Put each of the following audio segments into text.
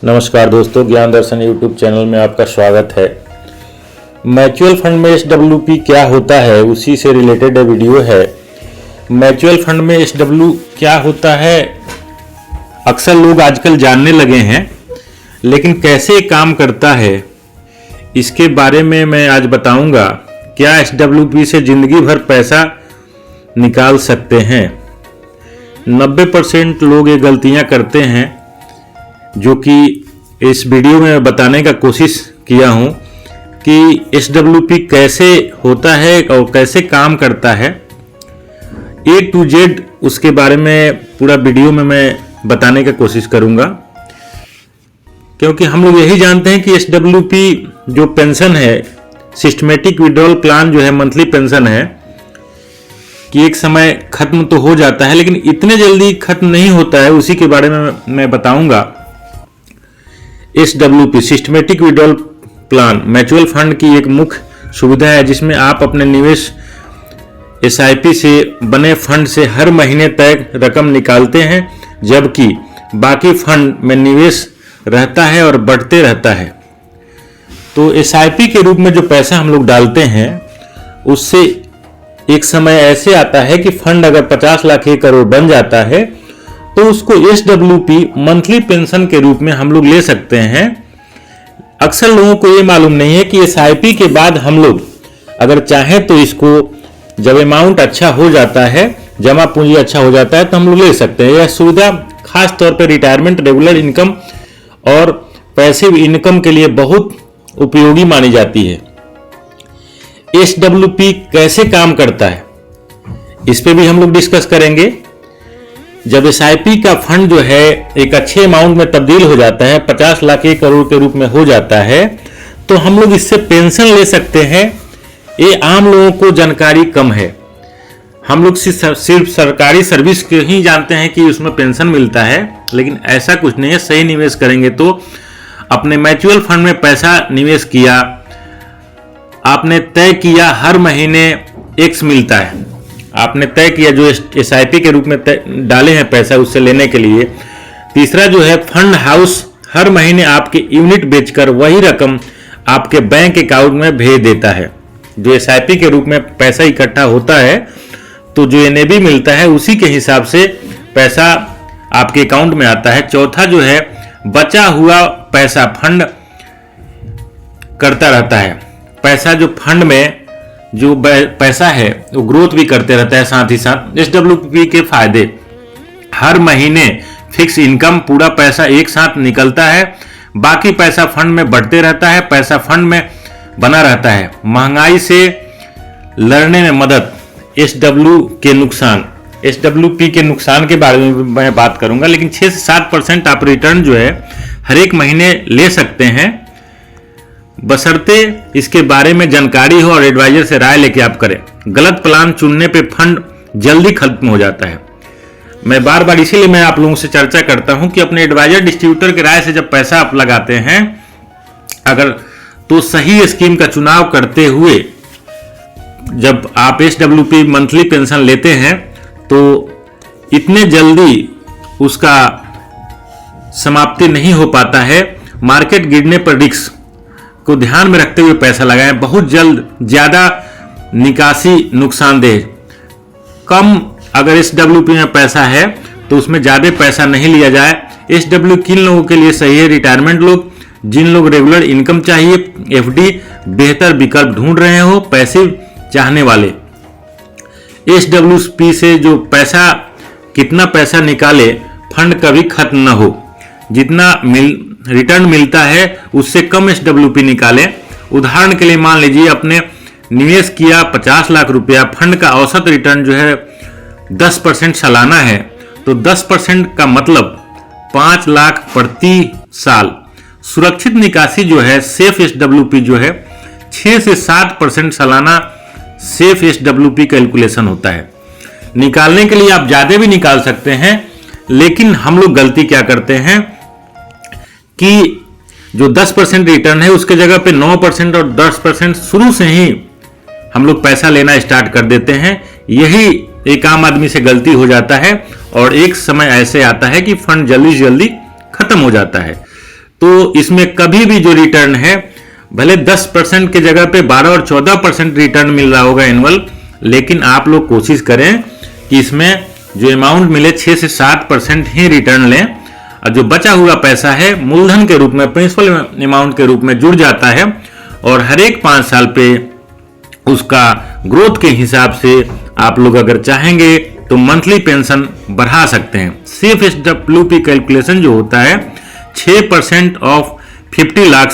नमस्कार दोस्तों, ज्ञान दर्शन यूट्यूब चैनल में आपका स्वागत है। म्यूचुअल फंड में SWP क्या होता है उसी से रिलेटेड वीडियो है। म्यूचुअल फंड में SW क्या होता है अक्सर लोग आजकल जानने लगे हैं, लेकिन कैसे काम करता है इसके बारे में मैं आज बताऊंगा। क्या SWP से जिंदगी भर पैसा निकाल सकते हैं? 90% लोग ये गलतियां करते हैं जो कि इस वीडियो में बताने का कोशिश किया हूं कि SWP कैसे होता है और कैसे काम करता है। A to Z उसके बारे में पूरा वीडियो में मैं बताने का कोशिश करूंगा, क्योंकि हम लोग यही जानते हैं कि SWP जो पेंशन है, सिस्टमेटिक विड्रॉल प्लान जो है, मंथली पेंशन है कि एक समय खत्म तो हो जाता है, लेकिन इतने जल्दी खत्म नहीं होता है। उसी के बारे में मैं बताऊंगा। SWP systematic withdrawal plan mutual fund की एक मुख्य सुविधा है, जिसमें आप अपने निवेश SIP से बने फंड से हर महीने तय रकम निकालते हैं, जबकि बाकी फंड में निवेश रहता है और बढ़ते रहता है। तो SIP के रूप में जो पैसा हम लोग डालते हैं, उससे एक समय ऐसे आता है कि फंड अगर 50 लाख 1 करोड़ बन जाता है तो उसको SWP मंथली पेंशन के रूप में हम लोग ले सकते हैं। अक्सर लोगों को ये मालूम नहीं है कि SIP के बाद हम लोग अगर चाहें तो इसको जब अमाउंट अच्छा हो जाता है, जमा पूंजी अच्छा हो जाता है, तो हम लोग ले सकते हैं। यह सुविधा खास तौर पर रिटायरमेंट, रेगुलर इनकम और पैसिव इनकम के लिए बहुत उपयोगी मानी जाती है। SWP कैसे काम करता है इस पे भी हम लोग डिस्कस करेंगे। जब SIP का फंड जो है एक अच्छे अमाउंट में तब्दील हो जाता है, 50 लाख 1 करोड़ के रूप में हो जाता है, तो हम लोग इससे पेंशन ले सकते हैं। ये आम लोगों को जानकारी कम है। हम लोग सिर्फ सरकारी सर्विस के ही जानते हैं कि उसमें पेंशन मिलता है, लेकिन ऐसा कुछ नहीं है। सही निवेश करेंगे तो अपने म्यूचुअल फंड में पैसा निवेश किया, आपने तय किया हर महीने X मिलता है, आपने तय किया जो SIP के रूप में डाले हैं पैसा उससे लेने के लिए। तीसरा जो है फंड हाउस हर महीने आपके यूनिट बेचकर वही रकम आपके बैंक अकाउंट में भेज देता है। जो SIP के रूप में पैसा इकट्ठा होता है तो जो NAV मिलता है उसी के हिसाब से पैसा आपके अकाउंट में आता है। चौथा जो है बचा हुआ पैसा फंड करता रहता है। पैसा जो फंड में जो पैसा है वो ग्रोथ भी करते रहता है। साथ ही साथ SWP के फायदे, हर महीने फिक्स इनकम, पूरा पैसा एक साथ निकलता है, बाकी पैसा फंड में बढ़ते रहता है, पैसा फंड में बना रहता है। महंगाई से लड़ने में मदद। SWP के नुकसान के बारे में मैं बात करूंगा, लेकिन 6 से 7% आप रिटर्न जो है हर एक महीने ले सकते हैं, बशर्ते इसके बारे में जानकारी हो और एडवाइजर से राय लेके आप करें। गलत प्लान चुनने पे फंड जल्दी खत्म हो जाता है। मैं बार बार इसीलिए मैं आप लोगों से चर्चा करता हूं कि अपने एडवाइजर, डिस्ट्रीब्यूटर की राय से जब पैसा आप लगाते हैं अगर, तो सही स्कीम का चुनाव करते हुए जब आप SWP मंथली पेंशन लेते हैं तो इतने जल्दी उसका समाप्ति नहीं हो पाता है। मार्केट गिरने पर रिस्क को ध्यान में रखते हुए पैसा लगाएं। बहुत जल्द ज्यादा निकासी नुकसानदेह। कम अगर SWP में पैसा है तो उसमें ज्यादा पैसा नहीं लिया जाए। SW किन लोगों के लिए सही है? रिटायरमेंट लोग, जिन लोग रेगुलर इनकम चाहिए, FD बेहतर विकल्प ढूंढ रहे हो, पैसिव चाहने वाले। SWP से जो पैसा, कितना पैसा निकाले, फंड कभी खत्म ना हो। जितना रिटर्न मिलता है उससे कम SWP निकालें। उदाहरण के लिए मान लीजिए आपने निवेश किया 50 लाख रुपया, फंड का औसत रिटर्न जो है 10% सालाना है, तो 10% का मतलब 5 लाख प्रति साल। सुरक्षित निकासी जो है, सेफ SWP जो है 6 से 7% सालाना सेफ SWP कैलकुलेशन होता है। निकालने के लिए आप ज्यादा भी निकाल सकते हैं, लेकिन हम लोग गलती क्या करते हैं कि जो 10% रिटर्न है उसके जगह पे 9% और 10% शुरू से ही हम लोग पैसा लेना स्टार्ट कर देते हैं। यही एक आम आदमी से गलती हो जाता है और एक समय ऐसे आता है कि फंड जल्दी से जल्दी खत्म हो जाता है। तो इसमें कभी भी जो रिटर्न है, भले 10% की जगह पे 12 और 14% रिटर्न मिल रहा होगा एनुअल, लेकिन आप लोग कोशिश करें कि इसमें जो अमाउंट मिले 6 से 7% ही रिटर्न लें, और जो बचा हुआ पैसा है मूलधन के रूप में, प्रिंसिपल अमाउंट के रूप में जुड़ जाता है, और हर एक 5 साल पे उसका ग्रोथ के हिसाब से आप लोग अगर चाहेंगे तो मंथली पेंशन बढ़ा सकते हैं। सिर्फ SWP कैलकुलेशन जो होता है 6% ऑफ 50 लाख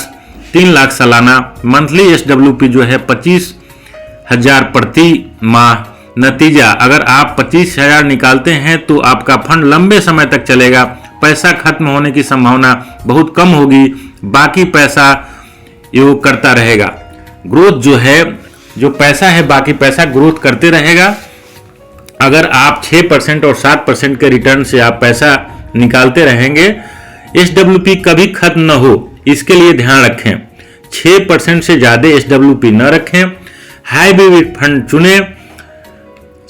3 लाख सालाना, मंथली SWP जो है 25,000 प्रति माह। नतीजा, अगर आप 25,000 निकालते हैं तो आपका फंड लंबे समय तक चलेगा, पैसा खत्म होने की संभावना बहुत कम होगी, बाकी पैसा योग करता रहेगा। ग्रोथ जो है, जो पैसा है बाकी पैसा ग्रोथ करते रहेगा। अगर आप 6% और 7% के रिटर्न से आप पैसा निकालते रहेंगे, SWP कभी खत्म न हो, इसके लिए ध्यान रखें। 6% से ज़्यादा SWP न रखें, हाइब्रिड फंड चुनें,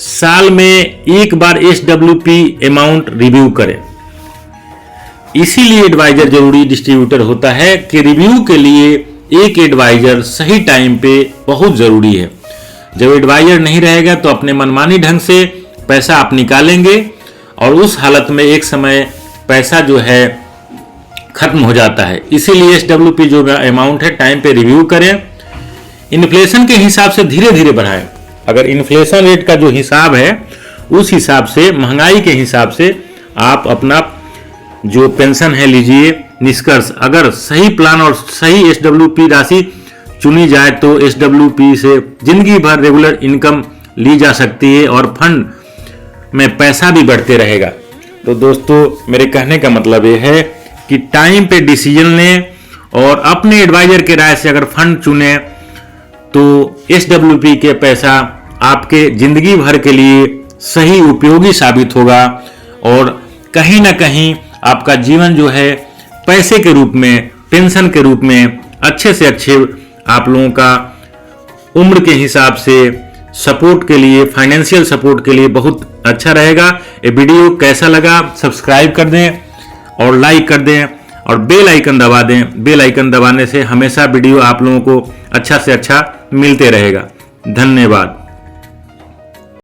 साल में एक बार SWP अमाउंट रिव्यू करें। इसीलिए एडवाइजर जरूरी डिस्ट्रीब्यूटर होता है कि रिव्यू के लिए एक एडवाइजर सही टाइम पे बहुत जरूरी है। जब एडवाइजर नहीं रहेगा तो अपने मनमानी ढंग से पैसा आप निकालेंगे, और उस हालत में एक समय पैसा जो है खत्म हो जाता है। इसीलिए SWP जो अमाउंट है टाइम पे रिव्यू करें, इन्फ्लेशन के हिसाब से धीरे धीरे बढ़ाएं। अगर इन्फ्लेशन रेट का जो हिसाब है उस हिसाब से, महंगाई के हिसाब से आप अपना जो पेंशन है लीजिए। निष्कर्ष, अगर सही प्लान और सही SWP राशि चुनी जाए तो SWP से जिंदगी भर रेगुलर इनकम ली जा सकती है और फंड में पैसा भी बढ़ते रहेगा। तो दोस्तों, मेरे कहने का मतलब ये है कि टाइम पे डिसीजन लें, और अपने एडवाइजर के राय से अगर फंड चुने तो SWP के पैसा आपके जिंदगी भर के लिए सही उपयोगी साबित होगा, और कहीं ना कहीं आपका जीवन जो है पैसे के रूप में, पेंशन के रूप में अच्छे से अच्छे आप लोगों का उम्र के हिसाब से सपोर्ट के लिए, फाइनेंशियल सपोर्ट के लिए बहुत अच्छा रहेगा। ये वीडियो कैसा लगा सब्सक्राइब कर दें और लाइक कर दें और बेल आइकन दबा दें। बेल आइकन दबाने से हमेशा वीडियो आप लोगों को अच्छा से अच्छा मिलते रहेगा। धन्यवाद।